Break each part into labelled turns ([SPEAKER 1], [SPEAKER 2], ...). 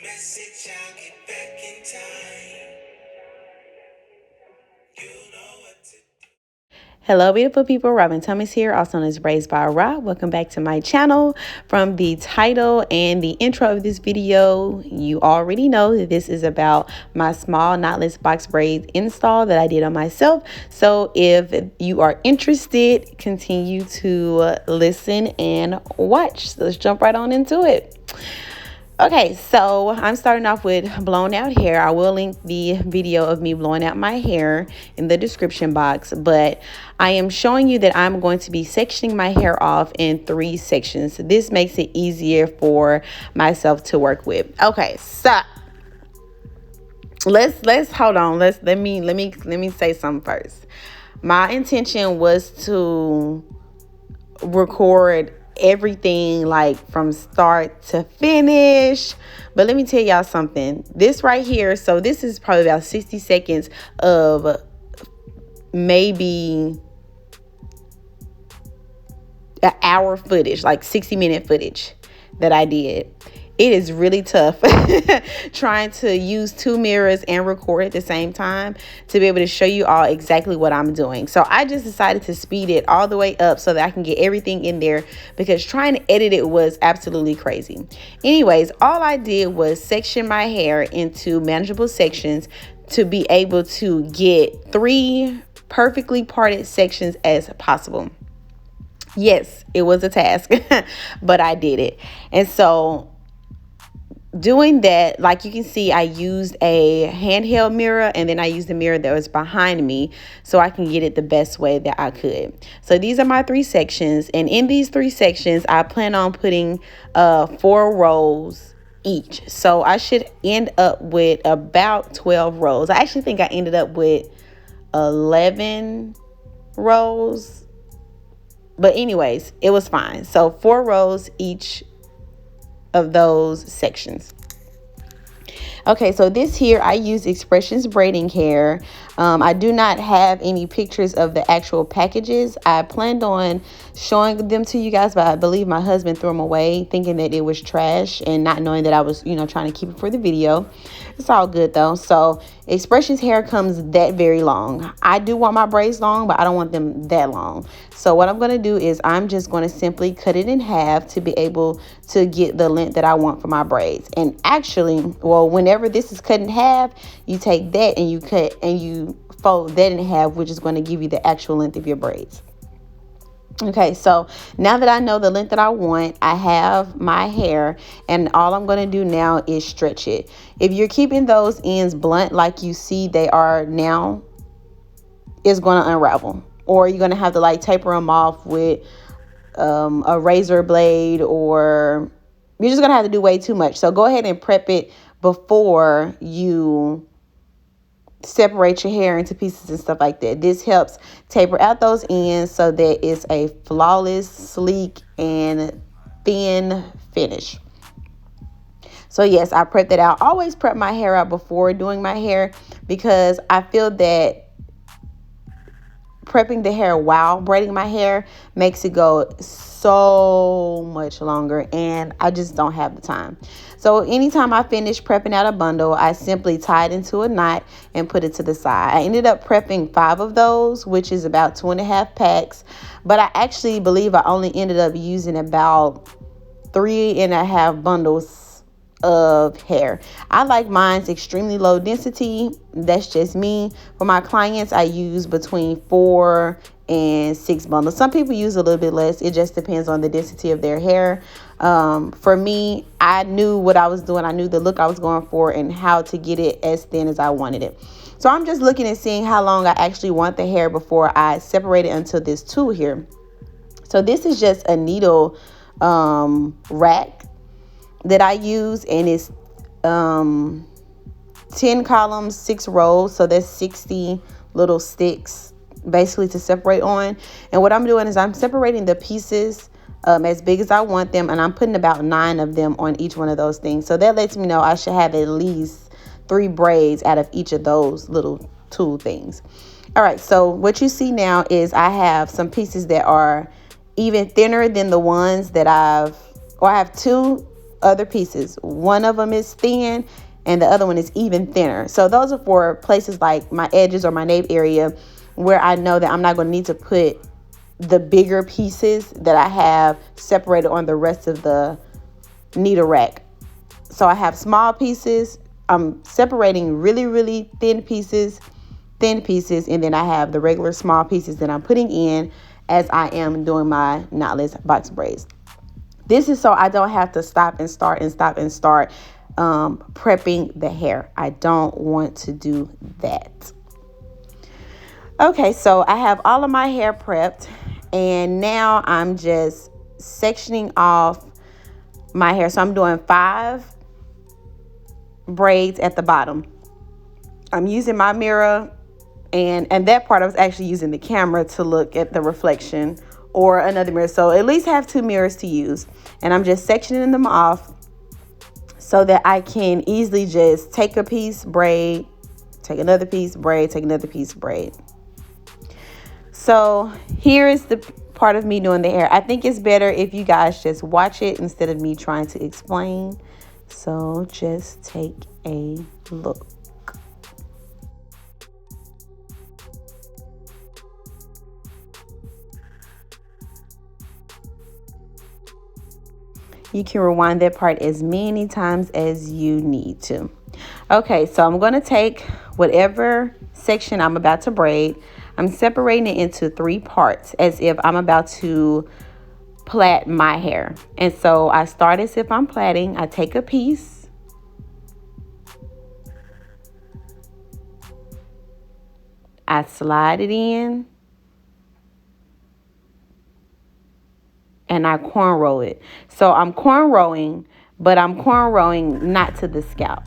[SPEAKER 1] message, I'll get back in time. You know what to do. Hello, beautiful people. Robin Thomas here, also known as Braids by Rob. Welcome back to my channel. From the title and the intro of this video, you already know that this is about my small knotless box braids install that I did on myself. So if you are interested, continue to listen and watch. So let's jump right on into it. Okay, so I'm starting off with blown out hair. I will link the video of me blowing out my hair in the description box, but I am showing you that I'm going to be sectioning my hair off in 3 sections. This makes it easier for myself to work with. Okay, so let's hold on. Let me say something first. My intention was to record everything like from start to finish, but let me tell y'all something. This right here, so this is probably about 60 seconds of maybe an hour footage, like 60-minute footage that I did. It is really tough trying to use 2 mirrors and record at the same time to be able to show you all exactly what I'm doing. So I just decided to speed it all the way up so that I can get everything in there, because trying to edit it was absolutely crazy. Anyways, all I did was section my hair into manageable sections to be able to get 3 perfectly parted sections as possible. Yes, it was a task, but I did it. And so doing that, like you can see, I used a handheld mirror, and then I used the mirror that was behind me so I can get it the best way that I could. So these are my 3 sections, and in these 3 sections I plan on putting 4 rows each. So I should end up with about 12 rows. I actually think I ended up with 11 rows, but anyways, it was fine. So 4 rows each of those sections. Okay, so this here, I use Expressions Braiding Hair. I do not have any pictures of the actual packages. I planned on showing them to you guys, but I believe my husband threw them away thinking that it was trash and not knowing that I was, trying to keep it for the video. It's all good though. So Expressions hair comes that very long. I do want my braids long, but I don't want them that long. So what I'm going to do is I'm just going to simply cut it in half to be able to get the length that I want for my braids. And actually, well, whenever this is cut in half, you take that and you cut and you fold that in half, which is going to give you the actual length of your braids. Okay, so now that I know the length that I want, I have my hair, and all I'm going to do now is stretch it. If you're keeping those ends blunt like you see they are now, it's going to unravel, or you're going to have to like taper them off with a razor blade, or you're just going to have to do way too much. So go ahead and prep it before you separate your hair into pieces and stuff like that. This helps taper out those ends so that it's a flawless, sleek, and thin finish. So yes, I prepped it out. I always prep my hair out before doing my hair, because I feel that prepping the hair while braiding my hair makes it go so much longer, and I just don't have the time. So anytime I finish prepping out a bundle, I simply tie it into a knot and put it to the side. I ended up prepping 5 of those, which is about 2.5 packs, but I actually believe I only ended up using about 3.5 bundles of hair. I like mine's extremely low density. That's just me. For my clients, I use between 4 and 6 bundles. Some people use a little bit less. It just depends on the density of their hair. For me, I knew what I was doing. I knew the look I was going for and how to get it as thin as I wanted it. So I'm just looking and seeing how long I actually want the hair before I separate it into this tool here. So this is just a needle rack that I use, and it's 10 columns, 6 rows, so that's 60 little sticks basically to separate on. And what I'm doing is I'm separating the pieces as big as I want them, and I'm putting about 9 of them on each one of those things. So that lets me know I should have at least 3 braids out of each of those little tool things. All right, so what you see now is I have some pieces that are even thinner than the ones that I have 2 other pieces. One of them is thin and the other one is even thinner. So those are for places like my edges or my nape area where I know that I'm not going to need to put the bigger pieces that I have separated on the rest of the needle rack. So I have small pieces. I'm separating really, really thin pieces, and then I have the regular small pieces that I'm putting in as I am doing my knotless box braids. This is so I don't have to stop and start prepping the hair. I don't want to do that. Okay, so I have all of my hair prepped, and now I'm just sectioning off my hair. So I'm doing 5 braids at the bottom. I'm using my mirror, and that part I was actually using the camera to look at the reflection or another mirror. So at least have 2 mirrors to use. And I'm just sectioning them off so that I can easily just take a piece, braid, take another piece, braid, take another piece, braid. So here is the part of me doing the hair. I think it's better if you guys just watch it instead of me trying to explain. So just take a look. You can rewind that part as many times as you need to. Okay, so I'm going to take whatever section I'm about to braid. I'm separating it into 3 parts as if I'm about to plait my hair. And so I start as if I'm plaiting. I take a piece. I slide it in. And I cornrow it. So I'm cornrowing, but I'm cornrowing not to the scalp.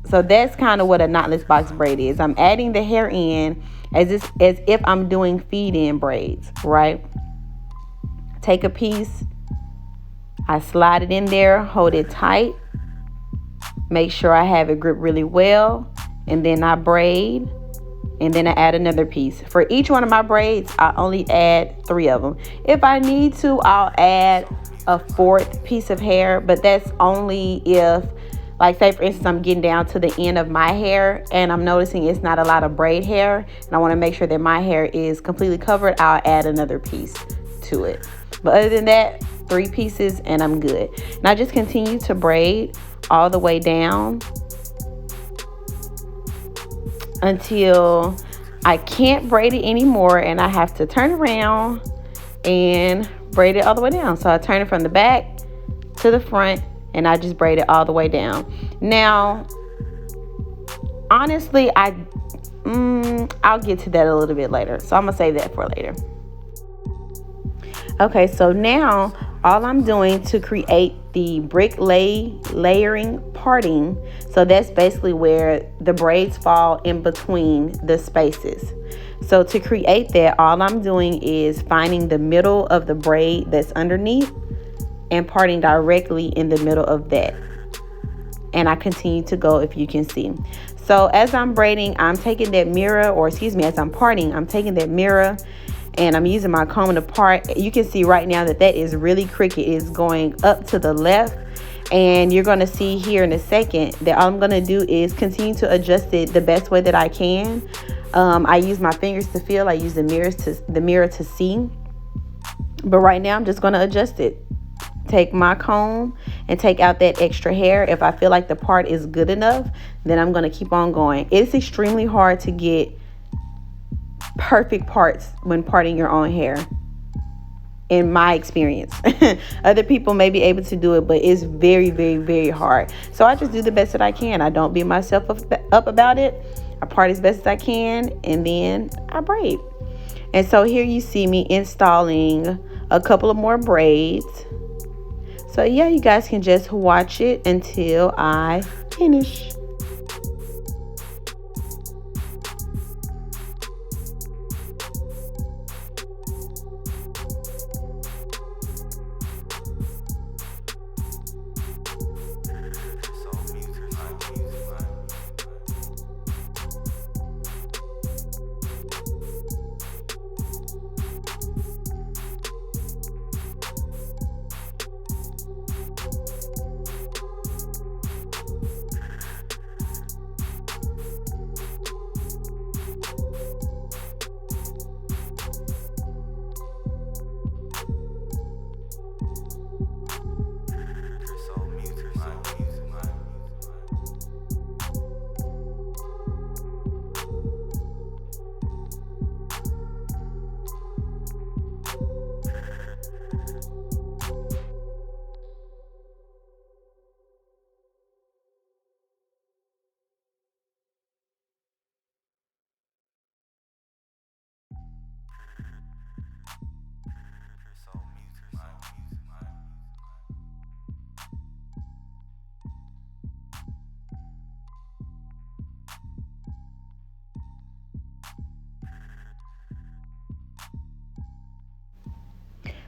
[SPEAKER 1] So that's kind of what a knotless box braid is. I'm adding the hair in as if I'm doing feed-in braids, right? Take a piece, I slide it in there, hold it tight, make sure I have it grip really well, and then I braid, and then I add another piece. For each one of my braids, I only add 3 of them. If I need to, I'll add a 4th piece of hair, but that's only if, like, say for instance, I'm getting down to the end of my hair and I'm noticing it's not a lot of braid hair and I want to make sure that my hair is completely covered, I'll add another piece to it. But other than that, 3 pieces and I'm good. And I just continue to braid all the way down until I can't braid it anymore and I have to turn around and braid it all the way down. So I turn it from the back to the front and I just braid it all the way down. Now, honestly, I'll get to that a little bit later. So I'm gonna save that for later. Okay, so now all I'm doing to create the brick layering parting, so that's basically where the braids fall in between the spaces. So to create that, all I'm doing is finding the middle of the braid that's underneath and parting directly in the middle of that. And I continue to go, if you can see. So as I'm braiding, I'm taking that mirror, or excuse me, as I'm parting, I'm taking that mirror and I'm using my comb to part. You can see right now that that is really crooked. It's going up to the left. And you're going to see here in a second that all I'm going to do is continue to adjust it the best way that I can. I use my fingers to feel. I use the mirror to see. But right now I'm just going to adjust it. Take my comb and take out that extra hair. If I feel like the part is good enough, then I'm going to keep on going. It's extremely hard to get perfect parts when parting your own hair, in my experience. Other people may be able to do it, but it's very, very, very hard. So I just do the best that I can. I don't beat myself up about it. I part as best as I can, and then I braid. And so here you see me installing a couple of more braids. So yeah, you guys can just watch it until I finish.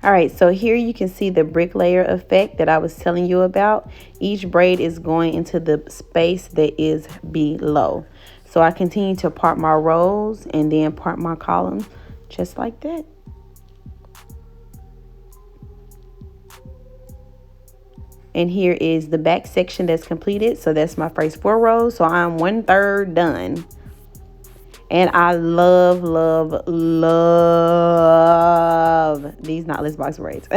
[SPEAKER 1] All right, so here you can see the bricklayer effect that I was telling you about. Each braid is going into the space that is below. So I continue to part my rows and then part my columns just like that. And here is the back section that's completed. So that's my first 4 rows. So I'm 1/3 done. And I love these Knotless Bx Braids.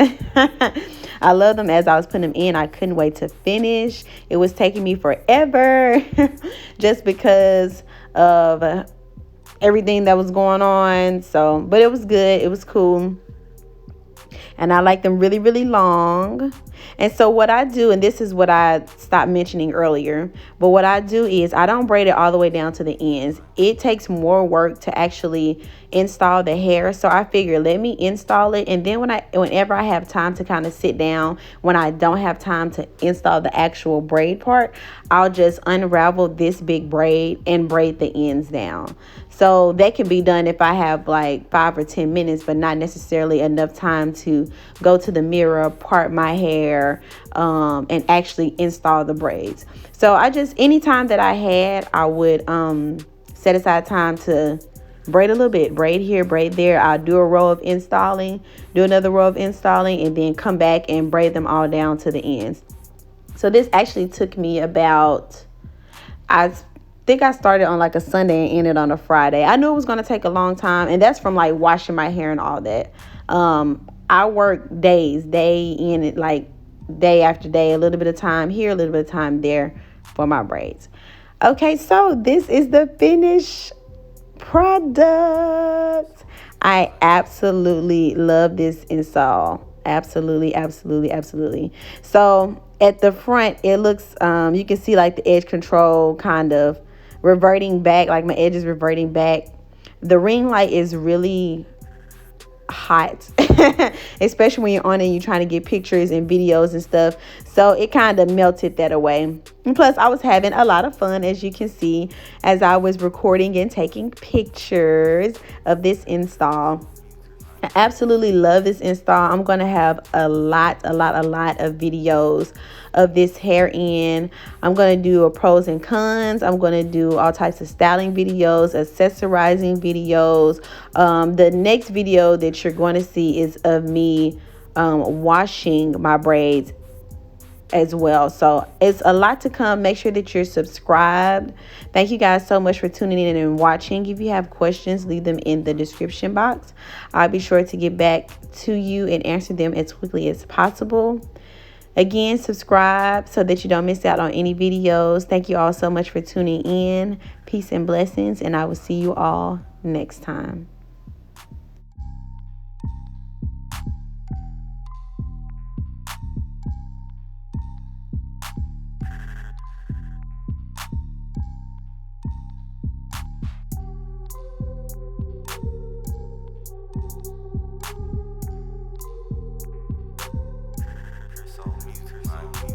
[SPEAKER 1] I love them. As I was putting them in, I couldn't wait to finish. It was taking me forever just because of everything that was going on. So, but it was good. It was cool. And I like them really, really long. And so what I do, and this is what I stopped mentioning earlier, but what I do is I don't braid it all the way down to the ends. It takes more work to actually install the hair. So I figure let me install it. And then whenever I have time to kind of sit down, when I don't have time to install the actual braid part, I'll just unravel this big braid and braid the ends down. So that can be done if I have like 5 or 10 minutes, but not necessarily enough time to go to the mirror, part my hair, and actually install the braids. So anytime that I had, I would set aside time to braid a little bit, braid here, braid there. I'll do a row of installing, do another row of installing, and then come back and braid them all down to the ends. So this actually took me about, I think I started on like a Sunday and ended on a Friday. I knew it was going to take a long time, and that's from like washing my hair and all that. I work day in, like day after day, a little bit of time here, a little bit of time there for my braids. Okay, so this is the finished product. I absolutely love this install. Absolutely. So at the front, it looks, you can see like the edge control kind of reverting back, like my edge is reverting back. The ring light is really hot, especially when you're on it and you're trying to get pictures and videos and stuff. So it kind of melted that away. And plus, I was having a lot of fun, as you can see, as I was recording and taking pictures of this install. I absolutely love this install. I'm going to have a lot of videos of this hair in. I'm going to do a pros and cons. I'm going to do all types of styling videos, accessorizing videos. The next video that you're going to see is of me washing my braids as well. So it's a lot to come. Make sure that you're subscribed. Thank you guys so much for tuning in and watching. If you have questions, leave them in the description box. I'll be sure to get back to you and answer them as quickly as possible. Again, subscribe so that you don't miss out on any videos. Thank you all so much for tuning in. Peace and blessings, and I will see you all next time.
[SPEAKER 2] Soul music.